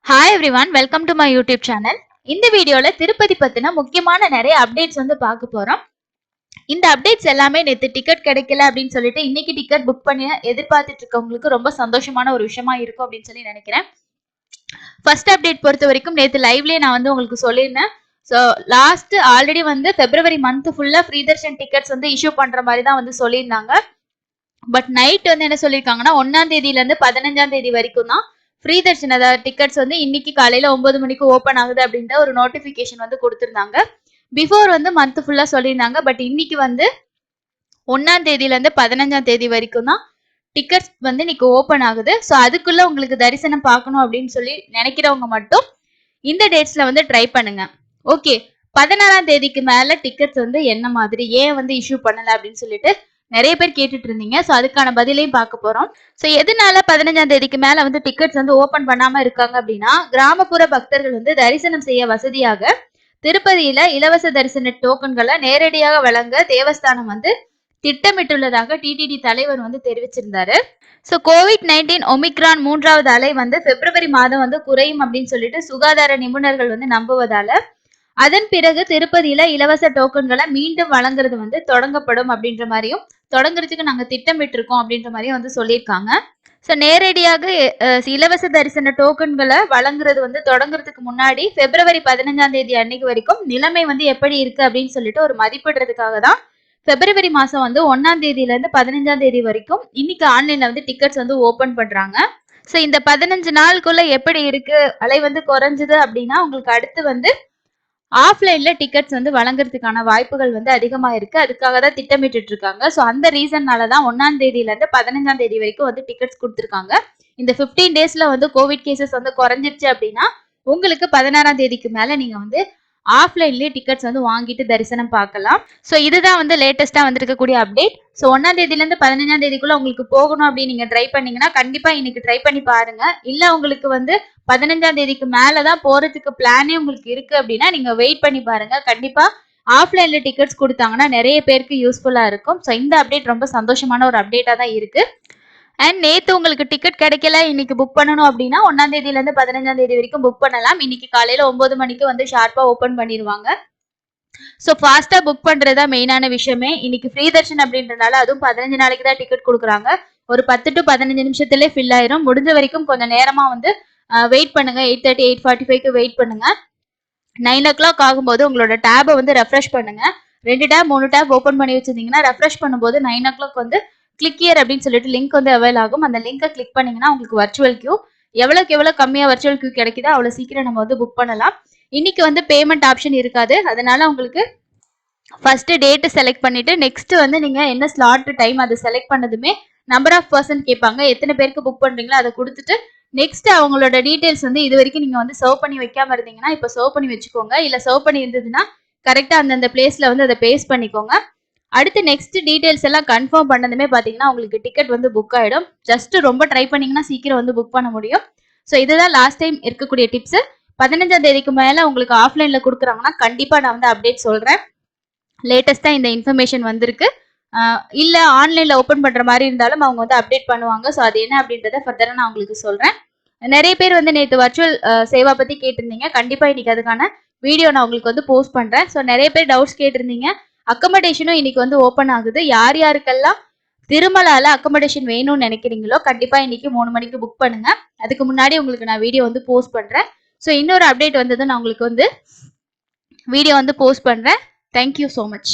Hi everyone, welcome to my YouTube channel. இந்த வீடியோல திருப்பதி பத்தின முக்கியமான நிறைய அப்டேட்ஸ் வந்து பார்க்க போறோம். இந்த அப்டேட்ஸ் எல்லாமே நேத்து டிக்கெட் கிடைக்கல அப்படின்னு சொல்லிட்டு இன்னைக்கு டிக்கெட் புக் பண்ணி எதிர்பார்த்துட்டு இருக்கவங்களுக்கு ரொம்ப சந்தோஷமான ஒரு விஷயமா இருக்கும் அப்படின்னு சொல்லி நினைக்கிறேன். ஃபர்ஸ்ட் அப்டேட் பொறுத்த வரைக்கும் நேத்து லைவ்லயே நான் வந்து உங்களுக்கு சொல்லியிருந்தேன். ஸோ லாஸ்ட் ஆல்ரெடி வந்து பிப்ரவரி மந்த் ஃபுல்லா ஃப்ரீ தர்ஷன் டிக்கெட்ஸ் வந்து இஷ்யூ பண்ற மாதிரி தான் வந்து சொல்லியிருந்தாங்க. பட் நைட் வந்து என்ன சொல்லியிருக்காங்கன்னா 1ஆம் தேதியில இருந்து 15ஆம் தேதி வரைக்கும் தான் ஃப்ரீ தர்ஷன் அதாவது டிக்கெட்ஸ் வந்து இன்னைக்கு காலையில 9 மணிக்கு ஓப்பன் ஆகுது அப்படின்ற ஒரு நோட்டிபிகேஷன் வந்து கொடுத்திருந்தாங்க. பிஃபோர் வந்து மந்த் ஃபுல்லா சொல்லியிருந்தாங்க. பட் இன்னைக்கு வந்து 1ஆம் தேதியில இருந்து 15ஆம் தேதி வரைக்கும் தான் டிக்கெட்ஸ் வந்து இன்னைக்கு ஓப்பன் ஆகுது. ஸோ அதுக்குள்ள உங்களுக்கு தரிசனம் பார்க்கணும் அப்படின்னு சொல்லி நினைக்கிறவங்க மட்டும் இந்த டேட்ஸ்ல வந்து ட்ரை பண்ணுங்க. ஓகே, 16ஆம் தேதிக்கு மேல டிக்கெட்ஸ் வந்து என்ன மாதிரி ஏன் வந்து இஷ்யூ பண்ணல அப்படின்னு சொல்லிட்டு நிறைய பேர் கேட்டுட்டு இருந்தீங்க. ஸோ அதுக்கான பதிலையும் பார்க்க போறோம். ஸோ எதனால 15ஆம் தேதிக்கு மேல வந்து டிக்கெட்ஸ் வந்து ஓபன் பண்ணாம இருக்காங்க அப்படின்னா, கிராமப்புற பக்தர்கள் வந்து தரிசனம் செய்ய வசதியாக திருப்பதியில இலவச தரிசன டோக்கன்களை நேரடியாக வழங்க தேவஸ்தானம் வந்து திட்டமிட்டுள்ளதாக டிடிடி தலைவர் வந்து தெரிவிச்சிருந்தாரு. ஸோ கோவிட்-19 ஒமிக்ரான் 3வது அலை வந்து பிப்ரவரி மாதம் வந்து குறையும் அப்படின்னு சொல்லிட்டு சுகாதார நிபுணர்கள் வந்து நம்புவதால அதன் பிறகு திருப்பதியில இலவச டோக்கன்களை மீண்டும் வழங்குறது வந்து தொடங்கப்படும் அப்படின்ற மாதிரியும் தொடங்குறதுக்கு நாங்க திட்டமிட்டு இருக்கோம் அப்படின்ற மாதிரியும் வந்து சொல்லியிருக்காங்க. ஸோ நேரடியாக இலவச தரிசன டோக்கன்களை வழங்குறது வந்து தொடங்குறதுக்கு முன்னாடி பிப்ரவரி 15ஆம் தேதி அன்னைக்கு வரைக்கும் நிலைமை வந்து எப்படி இருக்கு அப்படின்னு சொல்லிட்டு ஒரு மதிப்பிடுறதுக்காக தான் பிப்ரவரி மாசம் வந்து 1ஆம் தேதியில இருந்து 15ஆம் தேதி வரைக்கும் இன்னைக்கு ஆன்லைன்ல வந்து டிக்கெட்ஸ் வந்து ஓபன் பண்றாங்க. ஸோ இந்த 15 நாளுக்குள்ள எப்படி இருக்கு அலை வந்து குறைஞ்சது அப்படின்னா உங்களுக்கு அடுத்து வந்து ஆஃப்லைன்ல டிக்கெட்ஸ் வந்து வழங்குறதுக்கான வாய்ப்புகள் வந்து அதிகமா இருக்கு. அதுக்காக தான் திட்டமிட்டு இருக்காங்க. ஸோ அந்த ரீசன்னால தான் 1ஆம் தேதியில இருந்து 15ஆம் தேதி வரைக்கும் வந்து டிக்கெட்ஸ் கொடுத்துருக்காங்க. இந்த 15 டேஸ்ல வந்து கோவிட் கேசஸ் வந்து குறைஞ்சிருச்சு அப்படின்னா உங்களுக்கு 16ஆம் தேதிக்கு மேல நீங்க வந்து ஆஃப்லைன்லயே டிக்கெட்ஸ் வந்து வாங்கிட்டு தரிசனம் பார்க்கலாம். ஸோ இதுதான் வந்து லேட்டஸ்டா வந்திருக்கக்கூடிய அப்டேட். ஸோ 1ஆம் தேதியில இருந்து 15ஆம் தேதிக்குள்ள உங்களுக்கு போகணும் அப்படின்னு நீங்க ட்ரை பண்ணீங்கன்னா கண்டிப்பா இன்னைக்கு ட்ரை பண்ணி பாருங்க. இல்ல உங்களுக்கு வந்து 15ஆம் தேதிக்கு மேலதான் போறதுக்கு பிளானே உங்களுக்கு இருக்கு அப்படின்னா நீங்க வெயிட் பண்ணி பாருங்க. கண்டிப்பா ஆஃப்லைன்ல டிக்கெட்ஸ் கொடுத்தாங்கன்னா நிறைய பேருக்கு யூஸ்ஃபுல்லா இருக்கும். ஸோ இந்த அப்டேட் ரொம்ப சந்தோஷமான ஒரு அப்டேட்டா தான் இருக்கு. அண்ட் நேத்து உங்களுக்கு டிக்கெட் கிடைக்கல இன்னைக்கு புக் பண்ணணும் அப்படின்னா 1ஆம் தேதியில இருந்து 15ஆம் தேதி வரைக்கும் புக் பண்ணலாம். இன்னைக்கு காலையில 9 மணிக்கு வந்து ஷார்ப்பா ஓபன் பண்ணிடுவாங்க. ஸோ ஃபாஸ்டா புக் பண்றதா மெயினான விஷயமே. இன்னைக்கு ஃப்ரீ தர்ஷன் அப்படின்றனால அதுவும் 15 நாளைக்கு தான் டிக்கெட் கொடுக்குறாங்க. ஒரு 10 to 15 நிமிஷத்துல ஃபில் ஆயிரும். முடிஞ்ச வரைக்கும் கொஞ்சம் நேரமா வந்து வெயிட் பண்ணுங்க. 8:30 8:45க்கு வெயிட் பண்ணுங்க. 9 o'clock ஆகும்போது உங்களோட டேபை வந்து ரெஃப்ரெஷ் பண்ணுங்க. 2 டேப் 3 டேப் ஓப்பன் பண்ணி வச்சிருந்தீங்கன்னா ரெஃப்ரெஷ் பண்ணும்போது 9 o'clock வந்து கிளிக் ஹியர் அப்படின்னு சொல்லிட்டு லிங்க் வந்து அவைல் ஆகும். அந்த லிங்கை கிளிக் பண்ணீங்கன்னா உங்களுக்கு வர்ச்சுவல் கியூ எவ்வளவுக்கு எவ்வளவு கம்மியா வர்ச்சுவல் கியூ கிடைக்குதோ அவ்வளவு சீக்கிரம் நம்ம வந்து புக் பண்ணலாம். இன்னைக்கு வந்து பேமெண்ட் ஆப்ஷன் இருக்காது. அதனால உங்களுக்கு ஃபர்ஸ்ட் டேட் செலக்ட் பண்ணிட்டு நெக்ஸ்ட் வந்து நீங்க என்ன ஸ்லாட் டைம் அதை செலக்ட் பண்ணதுமே நம்பர் ஆஃப் பர்சன் கேட்பாங்க. எத்தனை பேருக்கு புக் பண்றீங்களோ அதை கொடுத்துட்டு நெக்ஸ்ட் அவங்களோட டீடைல்ஸ் வந்து இது வரைக்கும் நீங்க வந்து சர்வ் பண்ணி வைக்காம இருந்தீங்கன்னா இப்ப சர்வ் பண்ணி வச்சுக்கோங்க. இல்ல சர்வ் பண்ணி இருந்ததுன்னா கரெக்டா அந்தந்த பிளேஸ்ல வந்து அதை பேஸ்ட் பண்ணிக்கோங்க. அடுத்து நெக்ஸ்ட் டீடைல்ஸ் எல்லாம் கன்ஃபார்ம் பண்ணதுமே பாத்தீங்கன்னா உங்களுக்கு டிக்கெட் வந்து புக் ஆயிடும். ஜஸ்ட் ரொம்ப ட்ரை பண்ணீங்கன்னா சீக்கிரம் வந்து புக் பண்ண முடியும். ஸோ இதுதான் லாஸ்ட் டைம் இருக்கக்கூடிய டிப்ஸ். 15ஆம் தேதிக்கு மேல உங்களுக்கு ஆஃப்லைன்ல கொடுக்குறாங்கன்னா கண்டிப்பா நான் வந்து அப்டேட் சொல்றேன். லேட்டஸ்டா இந்த இன்ஃபர்மேஷன் வந்திருக்கு. இல்ல ஆன்லைன்ல ஓபன் பண்ற மாதிரி இருந்தாலும் அவங்க வந்து அப்டேட் பண்ணுவாங்க. ஸோ அது என்ன அப்படின்றத ஃபர்தரா நான் உங்களுக்கு சொல்றேன். நிறைய பேர் வந்து நேற்று வர்ச்சுவல் சேவா பத்தி கேட்டிருந்தீங்க. கண்டிப்பா இன்னைக்கு அதுக்கான வீடியோ நான் உங்களுக்கு வந்து போஸ்ட் பண்றேன். ஸோ நிறைய பேர் டவுட்ஸ் கேட்டிருந்தீங்க. அக்கமடேஷனும் இன்னைக்கு வந்து ஓப்பன் ஆகுது. யார் யாருக்கெல்லாம் திருமலால அக்கமடேஷன் வேணும்னு நினைக்கிறீங்களோ கண்டிப்பா இன்னைக்கு 3 மணிக்கு புக் பண்ணுங்க. அதுக்கு முன்னாடி உங்களுக்கு நான் வீடியோ வந்து போஸ்ட் பண்றேன். ஸோ இன்னொரு அப்டேட் வந்தது நான் உங்களுக்கு வந்து வீடியோ வந்து போஸ்ட் பண்றேன். Thank you so much.